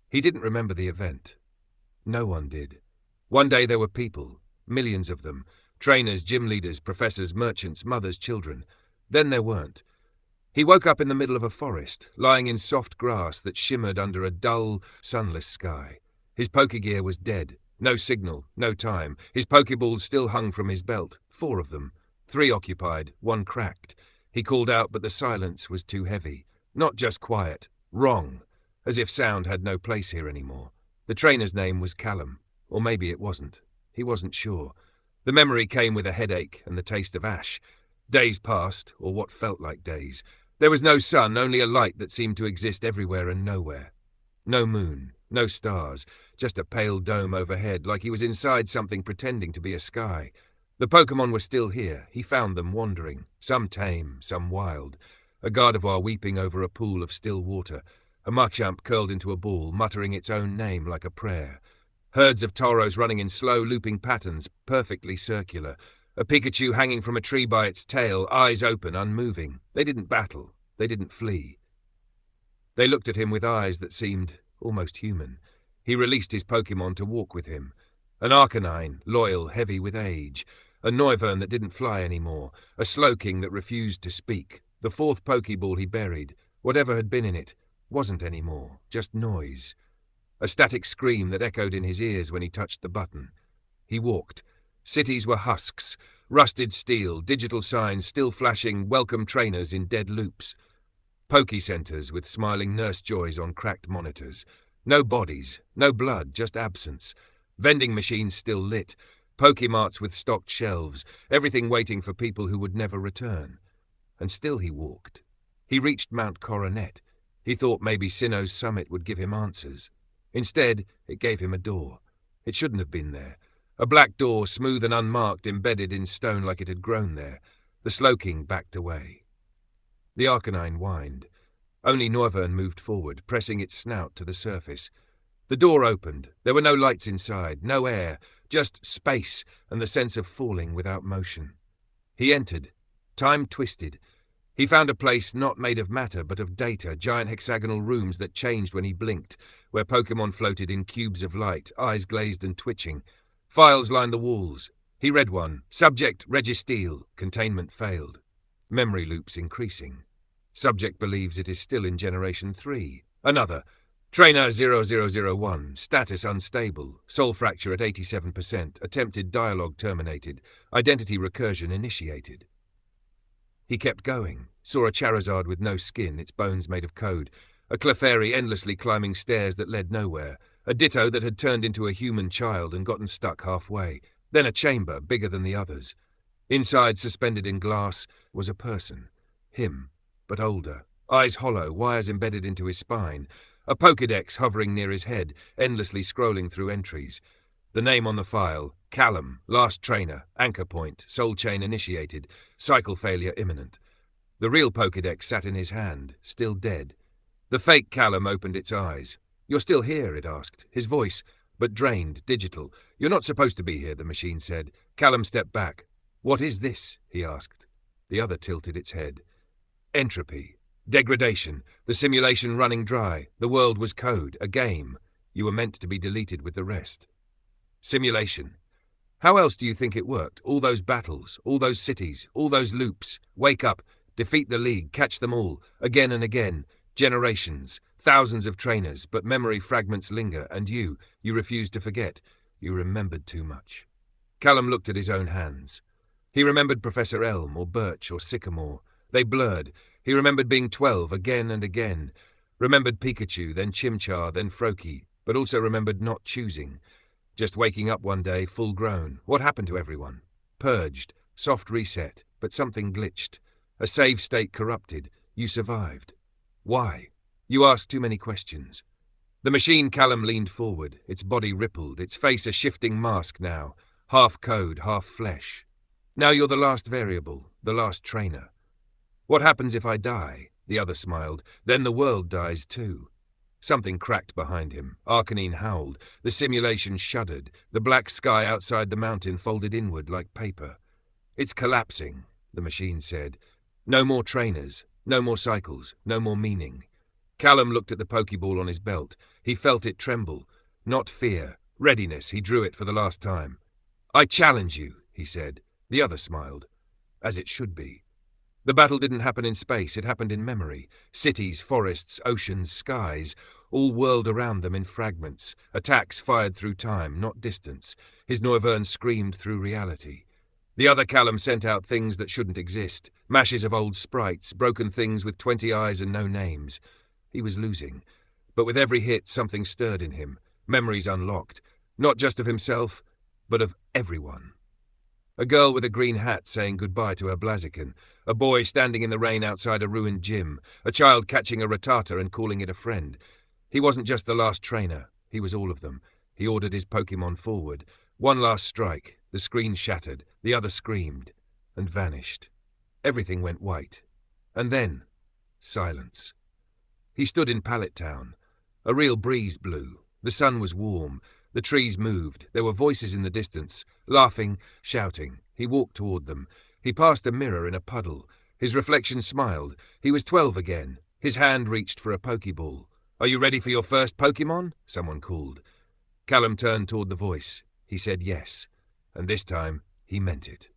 He didn't remember the event. No one did. One day there were people, millions of them, trainers, gym leaders, professors, merchants, mothers, children. Then there weren't. He woke up in the middle of a forest, lying in soft grass that shimmered under a dull, sunless sky. His Pokegear was dead. No signal, no time. His Pokeballs still hung from his belt, 4 of them. 3 occupied, 1 cracked. He called out, but the silence was too heavy. Not just quiet, wrong, as if sound had no place here anymore. The trainer's name was Callum, or maybe it wasn't. He wasn't sure. The memory came with a headache and the taste of ash. Days passed, or what felt like days. There was no sun, only a light that seemed to exist everywhere and nowhere. No moon, no stars, just a pale dome overhead, like he was inside something pretending to be a sky. The Pokémon were still here. He found them wandering, some tame, some wild. A Gardevoir weeping over a pool of still water. A Machamp curled into a ball, muttering its own name like a prayer. Herds of Tauros running in slow, looping patterns, perfectly circular. A Pikachu hanging from a tree by its tail, eyes open, unmoving. They didn't battle. They didn't flee. They looked at him with eyes that seemed almost human. He released his Pokémon to walk with him. An Arcanine, loyal, heavy with age. A Noivern that didn't fly anymore. A Slowking that refused to speak. The 4th Pokeball he buried. Whatever had been in it wasn't anymore, just noise. A static scream that echoed in his ears when he touched the button. He walked. Cities were husks, rusted steel, digital signs still flashing welcome trainers in dead loops. Poke-centers with smiling nurse joys on cracked monitors. No bodies, no blood, just absence. Vending machines still lit. Pokemarts with stocked shelves, everything waiting for people who would never return. And still he walked. He reached Mount Coronet. He thought maybe Sinnoh's summit would give him answers. Instead, it gave him a door. It shouldn't have been there. A black door, smooth and unmarked, embedded in stone like it had grown there. The Slowking backed away. The Arcanine whined. Only Noivern moved forward, pressing its snout to the surface. The door opened. There were no lights inside, no air, just space and the sense of falling without motion. He entered. Time twisted. He found a place not made of matter but of data, giant hexagonal rooms that changed when he blinked, where Pokémon floated in cubes of light, eyes glazed and twitching. Files lined the walls. He read one. Subject, Registeel. Containment failed. Memory loops increasing. Subject believes it is still in Generation 3. Another. Trainer 0001. Status unstable. Soul fracture at 87%. Attempted dialogue terminated. Identity recursion initiated. He kept going. Saw a Charizard with no skin, its bones made of code. A Clefairy endlessly climbing stairs that led nowhere. A Ditto that had turned into a human child and gotten stuck halfway. Then a chamber, bigger than the others. Inside, suspended in glass, was a person. Him, but older. Eyes hollow, wires embedded into his spine. A Pokédex hovering near his head, endlessly scrolling through entries. The name on the file, Callum, last trainer, anchor point, soul chain initiated, cycle failure imminent. The real Pokédex sat in his hand, still dead. The fake Callum opened its eyes. "You're still here," it asked, his voice, but drained, digital. "You're not supposed to be here," the machine said. Callum stepped back. "What is this?" he asked. The other tilted its head. Entropy. Degradation. The simulation running dry. The world was code, a game. You were meant to be deleted with the rest. Simulation. How else do you think it worked? All those battles, all those cities, all those loops. Wake up, defeat the League, catch them all, again and again. Generations, thousands of trainers, but memory fragments linger, and you refused to forget. You remembered too much. Callum looked at his own hands. He remembered Professor Elm, or Birch, or Sycamore. They blurred. He remembered being 12 again and again. Remembered Pikachu, then Chimchar, then Froakie, but also remembered not choosing. Just waking up one day, full grown. What happened to everyone? Purged, soft reset, but something glitched. A save state corrupted. You survived. Why? You asked too many questions. The machine Callum leaned forward, its body rippled, its face a shifting mask now, half code, half flesh. Now you're the last variable, the last trainer. What happens if I die? The other smiled. Then the world dies too. Something cracked behind him. Arcanine howled. The simulation shuddered. The black sky outside the mountain folded inward like paper. It's collapsing, the machine said. No more trainers, no more cycles, no more meaning. Callum looked at the Pokeball on his belt. He felt it tremble. Not fear, readiness. He drew it for the last time. "I challenge you," he said. The other smiled. As it should be. The battle didn't happen in space, it happened in memory. Cities, forests, oceans, skies, all whirled around them in fragments. Attacks fired through time, not distance. His Noivern screamed through reality. The other Callum sent out things that shouldn't exist. Mashes of old sprites, broken things with 20 eyes and no names. He was losing. But with every hit, something stirred in him. Memories unlocked. Not just of himself, but of everyone. A girl with a green hat saying goodbye to her Blaziken. A boy standing in the rain outside a ruined gym. A child catching a Rattata and calling it a friend. He wasn't just the last trainer. He was all of them. He ordered his Pokémon forward. One last strike. The screen shattered. The other screamed. And vanished. Everything went white. And then, silence. He stood in Pallet Town. A real breeze blew. The sun was warm. The trees moved. There were voices in the distance, laughing, shouting. He walked toward them. He passed a mirror in a puddle. His reflection smiled. He was 12 again. His hand reached for a Pokeball. "Are you ready for your first Pokémon?" someone called. Callum turned toward the voice. He said yes. And this time, he meant it.